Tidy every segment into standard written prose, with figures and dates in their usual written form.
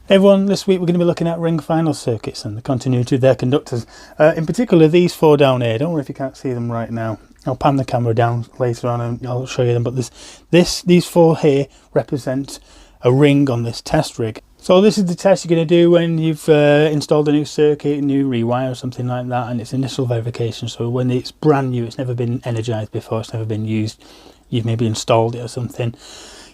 Hey everyone, this week we're going to be looking at ring final circuits and the continuity of their conductors. In particular these four down here. Don't worry if you can't see them right now. I'll pan the camera down later on and I'll show you them, but these four here represent a ring on this test rig. So this is the test you're going to do when you've installed a new circuit, a new rewire or something like that, and it's initial verification. So when it's brand new, it's never been energized before, it's never been used, you've maybe installed it or something.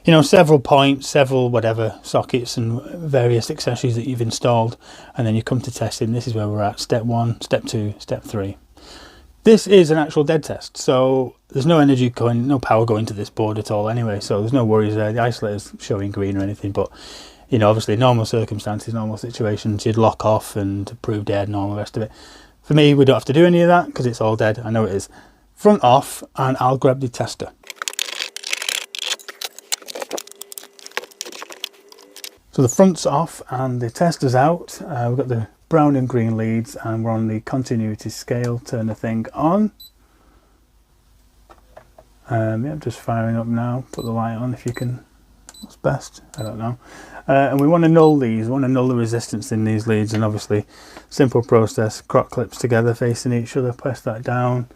You know, several points, several whatever sockets and various accessories that you've installed, and then you come to testing. This is where we're at: step 1, step 2, step 3. This is an actual dead test, so there's no energy going, no power going to this board at all anyway, so there's no worries there. The isolator's showing green or anything, but you know, obviously normal circumstances, normal situations, you'd lock off and prove dead and all the rest of it. For me, we don't have to do any of that because it's all dead. I know it is. Front off, and I'll grab the tester. So the front's off and the tester's out. We've got the brown and green leads and we're on the continuity scale. Turn the thing on. Yeah, just firing up now. Put the light on if you can. What's best? I don't know. And we want to null these. We want to null the resistance in these leads, and obviously simple process. Croc clips together facing each other. Press that down.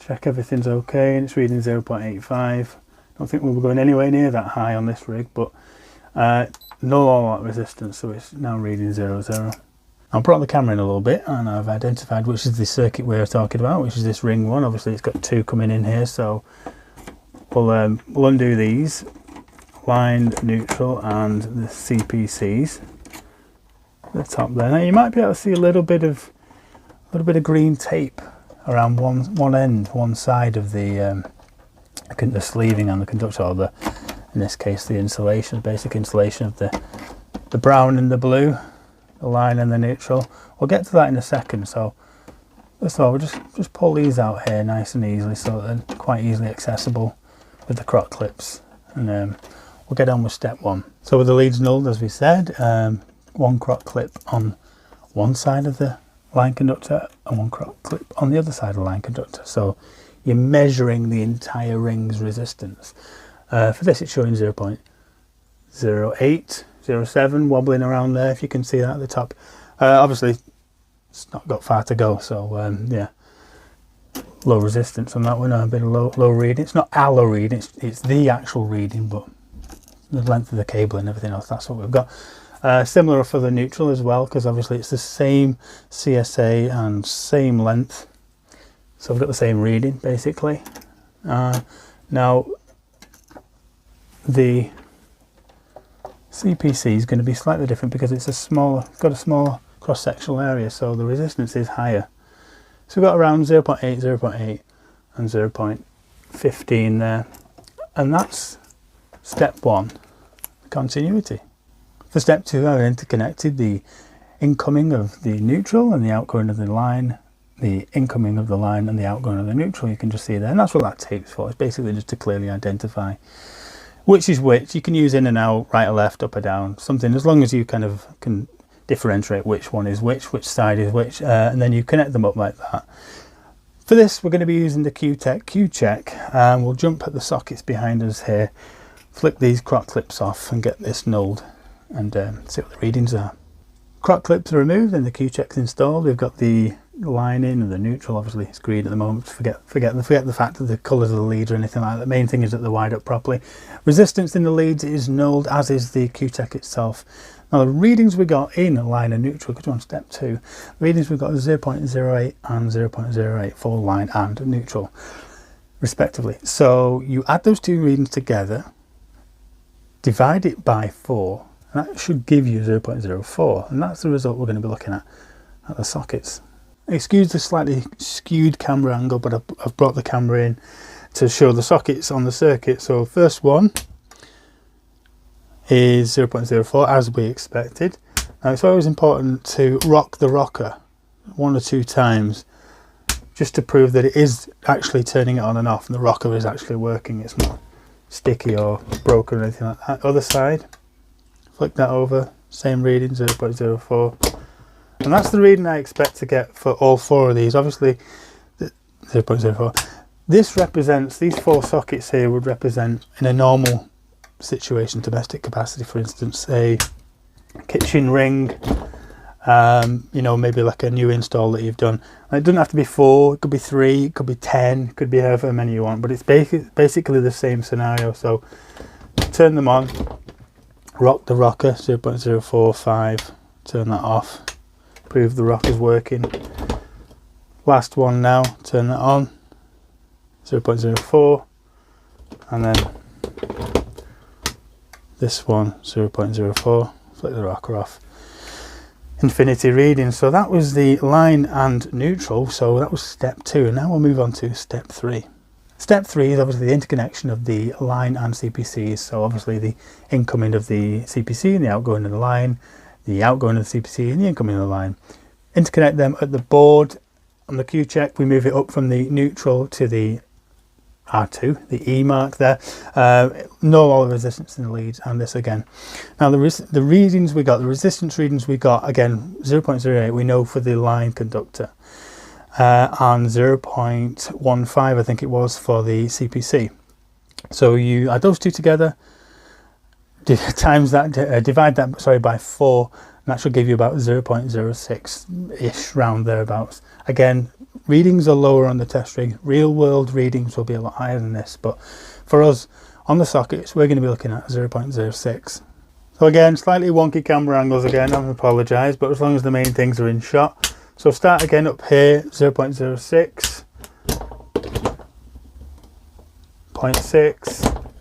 Check everything's okay, and it's reading 0.85. Don't think we'll be going anywhere near that high on this rig, but null all that resistance, so it's now reading 00. I'll brought the camera in a little bit and I've identified which is the circuit we're talking about, which is this ring one. Obviously it's got two coming in here, so we'll undo these. Line, neutral and the CPCs at the top there. Now you might be able to see a little bit of green tape around one end, one side of the sleeving on the conductor, or in this case the insulation, basic insulation of the brown and the blue, the line and the neutral. We'll get to that in a second. So first of all, we'll just pull these out here nice and easily, so they're quite easily accessible with the croc clips, and we'll get on with step 1. So with the leads nulled, as we said, one croc clip on one side of the line conductor and one croc clip on the other side of the line conductor. So you're measuring the entire ring's resistance. For this it's showing 0.08, 07, wobbling around there, if you can see that at the top. Obviously it's not got far to go, so yeah, low resistance on that one, a bit of low reading. It's not our low reading, it's the actual reading, but the length of the cable and everything else, that's what we've got. Similar for the neutral as well, because obviously it's the same CSA and same length, so we've got the same reading basically. Now the CPC is going to be slightly different because it's got a smaller cross-sectional area, so the resistance is higher. So we've got around 0.8, 0.8 and 0.15 there, and that's step 1, continuity. For step 2, I've interconnected the incoming of the neutral and the outgoing of the line, the incoming of the line and the outgoing of the neutral. You can just see there, and that's what that tape's for. It's basically just to clearly identify which is which. You can use in and out, right or left, up or down, something, as long as you kind of can differentiate which one is which side is which, and then you connect them up like that. For this, we're going to be using the Kewtech Q-Check, and we'll jump at the sockets behind us here, flip these croc clips off and get this nulled, and see what the readings are. Croc clips are removed and the Q-Check's installed. We've got the line in and the neutral. Obviously it's green at the moment. Forget the fact of the colours of the leads or anything like that. The main thing is that they're wired up properly. Resistance in the leads is nulled, as is the Kewtech itself. Now the readings we got in line and neutral, because we're on step 2, the readings we've got is 0.08 and 0.08 for line and neutral respectively. So you add those two readings together, divide it by 4, and that should give you 0.04, and that's the result we're going to be looking at the sockets. Excuse the slightly skewed camera angle, but I've brought the camera in to show the sockets on the circuit. So first one is 0.04, as we expected. Now it's always important to rock the rocker 1 or 2 times, just to prove that it is actually turning it on and off and the rocker is actually working. It's not sticky or broken or anything like that. Other side, flick that over, same reading, 0.04. And that's the reading I expect to get for all 4 of these. Obviously 0.04. This represents, these 4 sockets here would represent, in a normal situation, domestic capacity, for instance, a kitchen ring, you know, maybe like a new install that you've done. And it doesn't have to be 4, it could be 3, it could be 10, it could be however many you want, but it's basically the same scenario. So turn them on, rock the rocker 0.045, turn that off, prove the rocker's working. Last one now, turn that on, 0.04, and then this one 0.04, flick the rocker off. Infinity reading. So that was the line and neutral, so that was step 2, and now we'll move on to step 3. Step 3 is obviously the interconnection of the line and CPCs, so obviously the incoming of the CPC and the outgoing of the line, the outgoing of the CPC and the incoming of the line. Interconnect them at the board. On the Kewtech we move it up from the neutral to the R2, the E mark there. Null all the resistance in the leads, and this again. Now the readings we got, the resistance readings we got, again 0.08 we know for the line conductor, and 0.15 I think it was for the CPC. So you add those two together, times that, divide that, sorry, by 4, and that should give you about 0.06 ish, round thereabouts. Again, readings are lower on the test rig. Real world readings will be a lot higher than this, but for us on the sockets we're going to be looking at 0.06. So again, slightly wonky camera angles again, I apologise, but as long as the main things are in shot. So start again up here, 0.06, 0.6,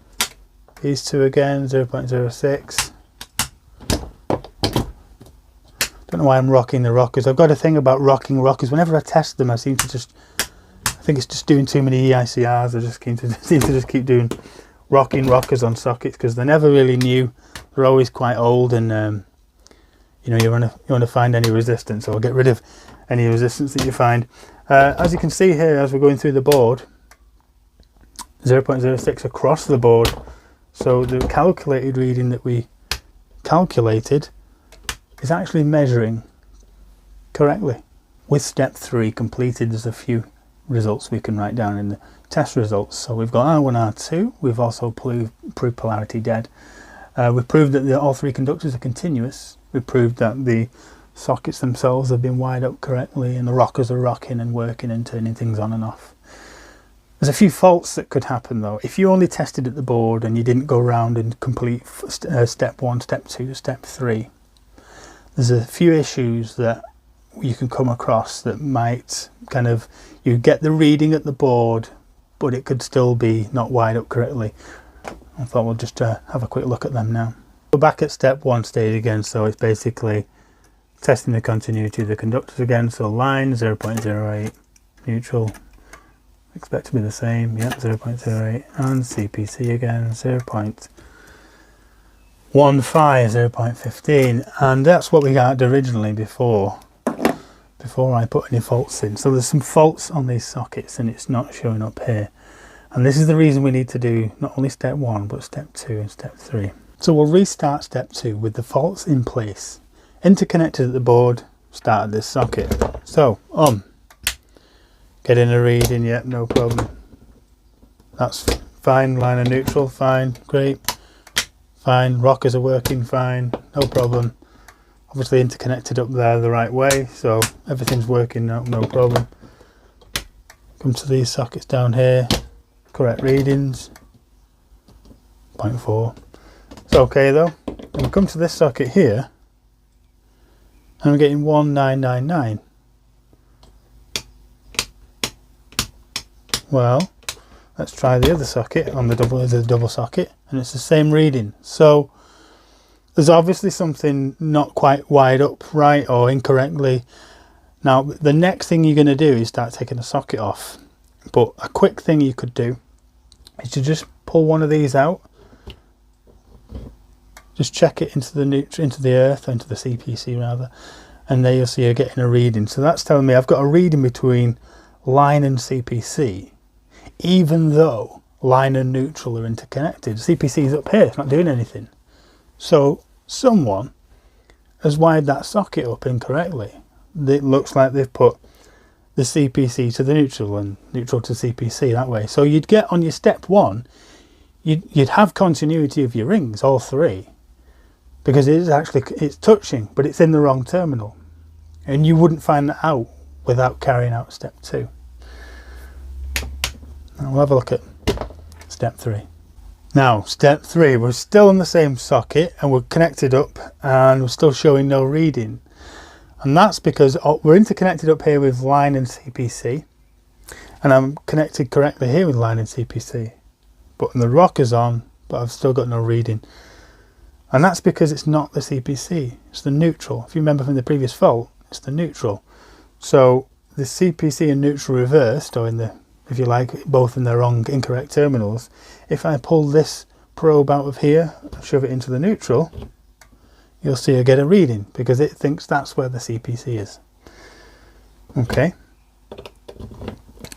these two again, 0.06. Don't know why I'm rocking the rockers. I've got a thing about rocking rockers. Whenever I test them, I seem to just, I think it's just doing too many EICRs. I just seem to just keep doing rocking rockers on sockets because they're never really new. They're always quite old, and you know, you want to find any resistance or get rid of any resistance that you find. As you can see here, as we're going through the board, 0.06 across the board. So the calculated reading that we calculated is actually measuring correctly. With step 3 completed, there's a few results we can write down in the test results. So we've got R1, R2, we've also proved polarity dead. We've proved that all 3 conductors are continuous. We've proved that the sockets themselves have been wired up correctly and the rockers are rocking and working and turning things on and off. There's a few faults that could happen though. If you only tested at the board and you didn't go around and complete step 1, step 2, step 3, there's a few issues that you can come across that might kind of, you get the reading at the board but it could still be not wired up correctly. I thought we'll just have a quick look at them now. We're back at step 1 stage again, so it's basically testing the continuity of the conductors again. So line 0.08, neutral expect to be the same, yeah, 0.08, and CPC again 0.15, 0.15, and that's what we got originally before I put any faults in. So there's some faults on these sockets and it's not showing up here, and this is the reason we need to do not only step 1 but step 2 and step 3. So we'll restart step 2 with the faults in place, interconnected at the board, started this socket. So getting a reading, yet no problem, that's fine. Line and neutral, fine, great, fine. Rockers are working fine, no problem. Obviously interconnected up there the right way, so everything's working now, no problem. Come to these sockets down here, correct readings, 0.4. It's okay though. And we come to this socket here and we're getting 1999. Well, let's try the other socket on the double socket, and it's the same reading. So there's obviously something not quite wired up right or incorrectly. Now the next thing you're going to do is start taking the socket off, but a quick thing you could do is to just pull one of these out, just check it into the earth, into the CPC rather, and there you'll see you're getting a reading. So that's telling me I've got a reading between line and CPC, even though line and neutral are interconnected. CPC is up here, it's not doing anything. So someone has wired that socket up incorrectly. It looks like they've put the CPC to the neutral and neutral to CPC that way. So you'd get on your step 1, you'd have continuity of your rings, all 3, because it's touching, but it's in the wrong terminal, and you wouldn't find that out without carrying out step 2. And we'll have a look at step 3. Now step 3, we're still in the same socket and we're connected up and we're still showing no reading, and that's because we're interconnected up here with Line and Cpc, and I'm connected correctly here with Line and Cpc, but the rocker's on, but I've still got no reading. And that's because it's not the CPC, it's the neutral. If you remember from the previous fault, it's the neutral. So the CPC and neutral reversed, or in the, if you like, both in their wrong, incorrect terminals. If I pull this probe out of here and shove it into the neutral, you'll see I get a reading because it thinks that's where the CPC is. Okay.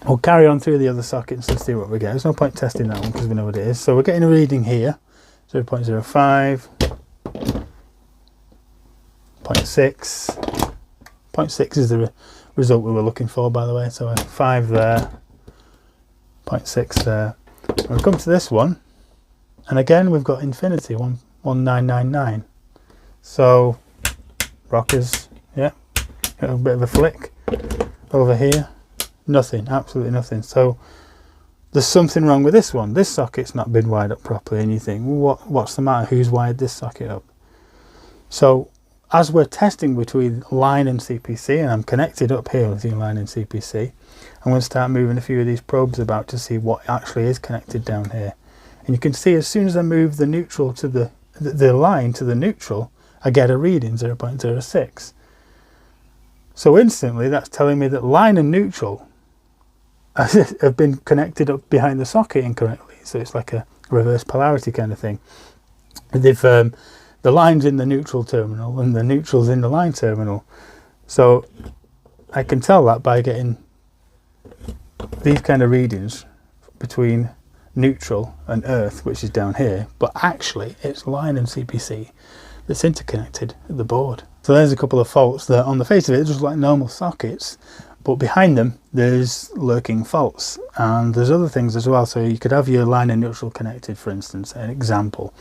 We'll carry on through the other sockets and see what we get. There's no point testing that one because we know what it is. So we're getting a reading here, 0.05, 0.6. 0.6 is the result we were looking for, by the way. So a 5 there, 0.6 there. And we come to this one, and again we've got infinity, 1999. So rockers, yeah, a bit of a flick over here. Nothing, absolutely nothing. So there's something wrong with this one. This socket's not been wired up properly, and you think, well, what's the matter? Who's wired this socket up? So as we're testing between Line and CPC, and I'm connected up here with Line and CPC, I'm going to start moving a few of these probes about to see what actually is connected down here. And you can see as soon as I move the neutral to the line to the neutral, I get a reading, 0.06. So instantly that's telling me that line and neutral have been connected up behind the socket incorrectly. So it's like a reverse polarity kind of thing. They've the line's in the neutral terminal and the neutral's in the line terminal. So I can tell that by getting these kind of readings between neutral and earth, which is down here, but actually it's Line and CPC that's interconnected at the board. So there's a couple of faults that on the face of it, just like normal sockets, but behind them there's lurking faults, and there's other things as well. So you could have your line and neutral connected, for instance, an example,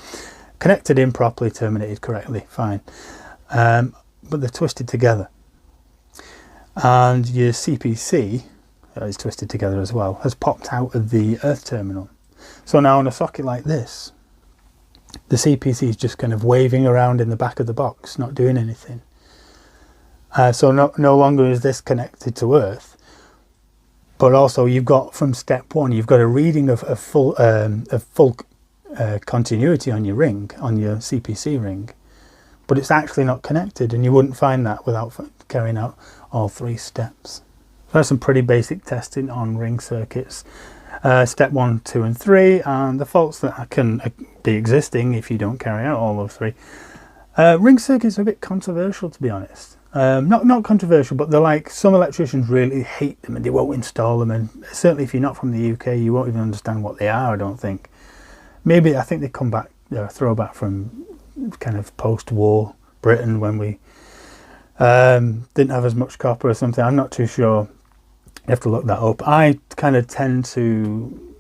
connected improperly, terminated correctly, fine, but they're twisted together, and your CPC is twisted together as well, has popped out of the earth terminal. So now on a socket like this, the CPC is just kind of waving around in the back of the box, not doing anything. So no longer is this connected to earth, but also you've got, from step 1, you've got a reading of full continuity on your ring, on your CPC ring, but it's actually not connected, and you wouldn't find that without carrying out all 3 steps. So that's some pretty basic testing on ring circuits. Step 1, 2 and 3, and the faults that can be existing if you don't carry out all of 3. Ring circuits are a bit controversial, to be honest. Not controversial, but they're like, some electricians really hate them and they won't install them, and certainly if you're not from the UK you won't even understand what they are, I don't think. Maybe, I think they come back, they're a throwback from kind of post-war Britain when we didn't have as much copper or something, I'm not too sure. You have to look that up. I kind of tend to,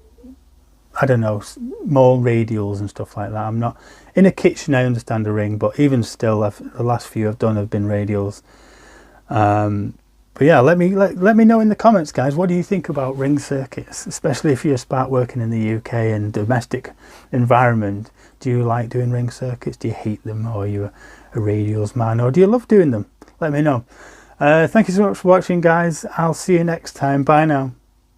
I don't know, more radials and stuff like that. I'm not in a kitchen, I understand a ring, but even still, the last few I've done have been radials. But yeah, let me know in the comments, guys, what do you think about ring circuits, especially if you're start working in the UK and domestic environment. Do you like doing ring circuits? Do you hate them? Or are you a radials man? Or do you love doing them? Let me know. Thank you so much for watching, guys. I'll see you next time. Bye now.